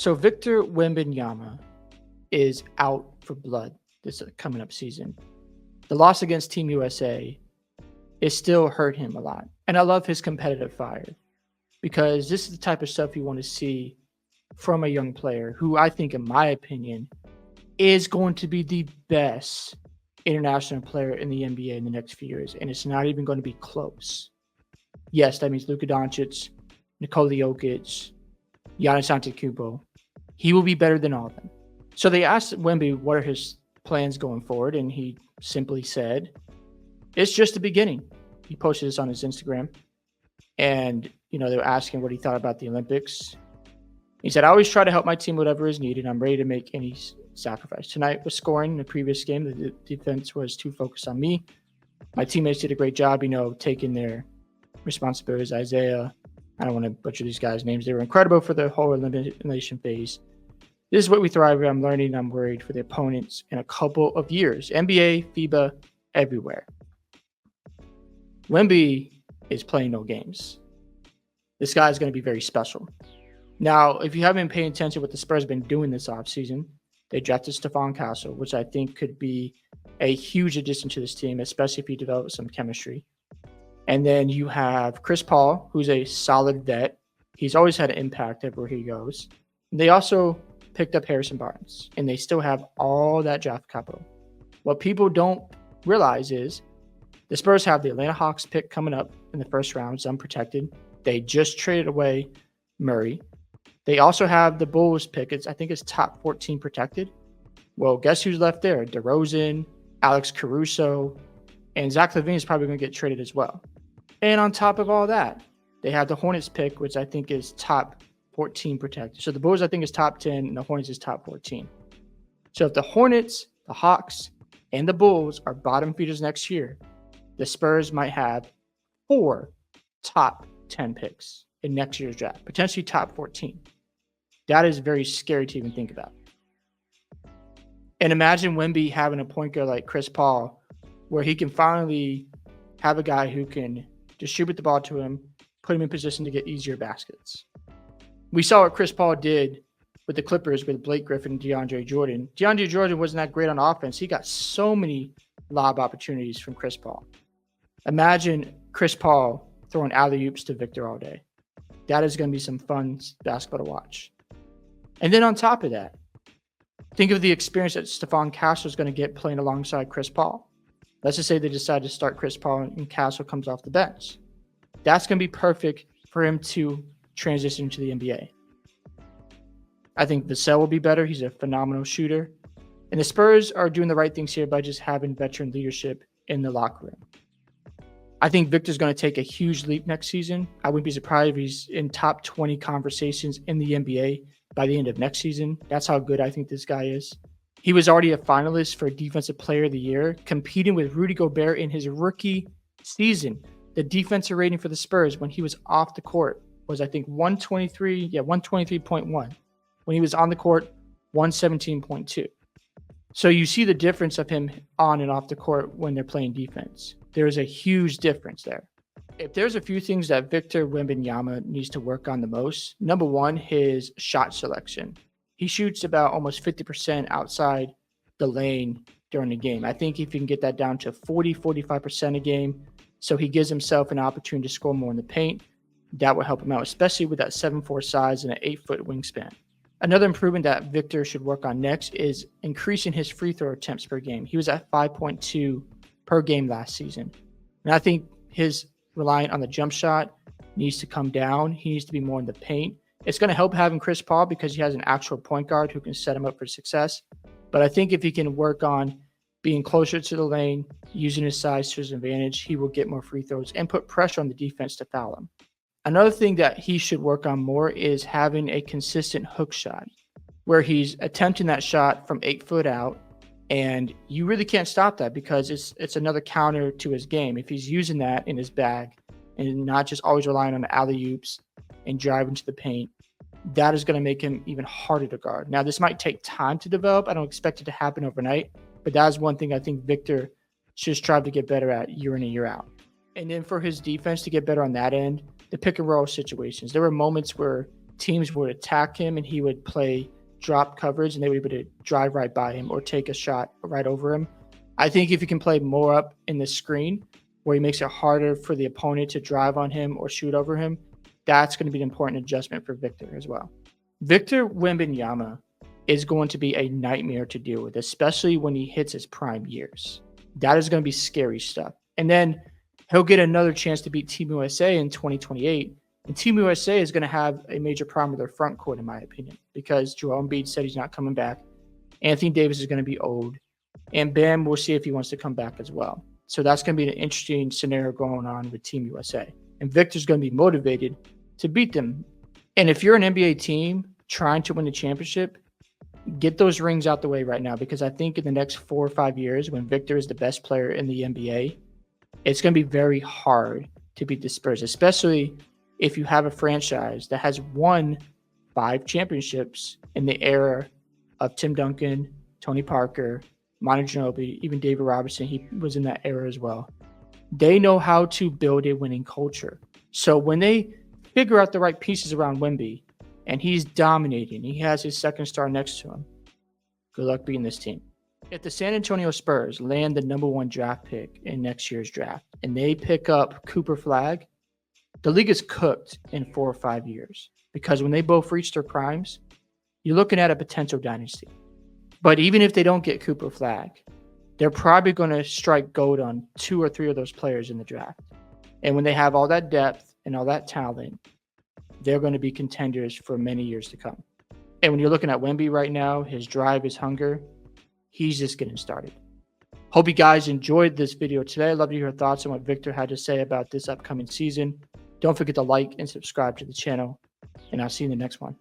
So Victor Wembanyama is out for blood this coming up season. The loss against Team USA is still hurt him a lot. And I love his competitive fire because this is the type of stuff you want to see from a young player who I think, in my opinion, is going to be the best international player in the NBA in the next few years. And it's not even going to be close. Yes, that means Luka Doncic, Nikola Jokic, Giannis Antetokounmpo. He will be better than all of them. So they asked Wemby what are his plans going forward, and he simply said, it's just the beginning. He posted this on his Instagram, and they were asking what he thought about the Olympics. He said, I always try to help my team whatever is needed. I'm ready to make any sacrifice. Tonight was scoring. In the previous game, the defense was too focused on me. My teammates did a great job, taking their responsibilities. Isaiah, I don't want to butcher these guys' names. They were incredible for the whole elimination phase. This is what we thrive at. I'm learning. I'm worried for the opponents in a couple of years. NBA, FIBA, everywhere. Wemby is playing no games. This guy is going to be very special. Now, if you haven't been paying attention to what the Spurs have been doing this offseason, they drafted Stephon Castle, which I think could be a huge addition to this team, especially if he develops some chemistry. And then you have Chris Paul, who's a solid vet. He's always had an impact everywhere he goes. They also picked up Harrison Barnes, and they still have all that draft capital. What people don't realize is the Spurs have the Atlanta Hawks pick coming up in the first round. It's unprotected. They just traded away Murray. They also have the Bulls pick. I think it's top 14 protected. Well, guess who's left there? DeRozan, Alex Caruso, and Zach LaVine is probably going to get traded as well. And on top of all that, they have the Hornets pick, which I think is top 14 protected. So the Bulls, I think, is top 10, and the Hornets is top 14. So if the Hornets, the Hawks, and the Bulls are bottom feeders next year, the Spurs might have 4 top 10 picks in next year's draft, potentially top 14. That is very scary to even think about. And imagine Wemby having a point guard like Chris Paul, where he can finally have a guy who can distribute the ball to him, put him in position to get easier baskets. We saw what Chris Paul did with the Clippers with Blake Griffin and DeAndre Jordan. DeAndre Jordan wasn't that great on offense. He got so many lob opportunities from Chris Paul. Imagine Chris Paul throwing alley-oops to Victor all day. That is going to be some fun basketball to watch. And then on top of that, think of the experience that Stephon Castle is going to get playing alongside Chris Paul. Let's just say they decide to start Chris Paul and Castle comes off the bench. That's going to be perfect for him to transition to the NBA. I think Vassell will be better. He's a phenomenal shooter. And the Spurs are doing the right things here by just having veteran leadership in the locker room. I think Victor's going to take a huge leap next season. I wouldn't be surprised if he's in top 20 conversations in the NBA by the end of next season. That's how good I think this guy is. He was already a finalist for Defensive Player of the Year, competing with Rudy Gobert in his rookie season. The defensive rating for the Spurs when he was off the court was, I think, 123.1. When he was on the court, 117.2. So you see the difference of him on and off the court when they're playing defense. There's a huge difference there. If there's a few things that Victor Wembanyama needs to work on the most, number one, his shot selection. He shoots about almost 50% outside the lane during the game. I think if you can get that down to 45% a game, so he gives himself an opportunity to score more in the paint, that will help him out, especially with that 7'4" size and an 8-foot wingspan. Another improvement that Victor should work on next is increasing his free throw attempts per game. He was at 5.2 per game last season. And I think his reliance on the jump shot needs to come down. He needs to be more in the paint. It's going to help having Chris Paul because he has an actual point guard who can set him up for success. But I think if he can work on being closer to the lane, using his size to his advantage, he will get more free throws and put pressure on the defense to foul him. Another thing that he should work on more is having a consistent hook shot where he's attempting that shot from 8 foot out, and you really can't stop that because it's another counter to his game. If he's using that in his bag and not just always relying on alley-oops and driving to the paint, that is going to make him even harder to guard. Now, this might take time to develop. I don't expect it to happen overnight, but that is one thing I think Victor should strive to get better at year in and year out. And then for his defense to get better on that end, the pick and roll situations. There were moments where teams would attack him and he would play drop coverage and they would be able to drive right by him or take a shot right over him. I think if he can play more up in the screen where he makes it harder for the opponent to drive on him or shoot over him, that's going to be an important adjustment for Victor as well. Victor Wembanyama is going to be a nightmare to deal with, especially when he hits his prime years. That is going to be scary stuff. And then he'll get another chance to beat Team USA in 2028. And Team USA is going to have a major problem with their front court, in my opinion, because Joel Embiid said he's not coming back. Anthony Davis is going to be owed. And Bam, we'll see if he wants to come back as well. So that's going to be an interesting scenario going on with Team USA. And Victor's going to be motivated to beat them. And if you're an NBA team trying to win the championship, get those rings out the way right now, because I think in the next 4 or 5 years, when Victor is the best player in the NBA, it's going to be very hard to beat the Spurs, especially if you have a franchise that has won 5 championships in the era of Tim Duncan, Tony Parker, Manu Ginobili, even David Robinson. He was in that era as well. They know how to build a winning culture. So when they figure out the right pieces around Wemby, and he's dominating, he has his second star next to him, good luck beating this team. If the San Antonio Spurs land the number 1 draft pick in next year's draft and they pick up Cooper Flag, the league is cooked in 4 or 5 years, because when they both reach their primes, you're looking at a potential dynasty. But even if they don't get Cooper Flag, they're probably going to strike gold on 2 or 3 of those players in the draft. And when they have all that depth and all that talent, they're going to be contenders for many years to come. And when you're looking at Wemby right now, his drive, his hunger, he's just getting started. Hope you guys enjoyed this video today. I'd love to hear your thoughts on what Victor had to say about this upcoming season. Don't forget to like and subscribe to the channel, and I'll see you in the next one.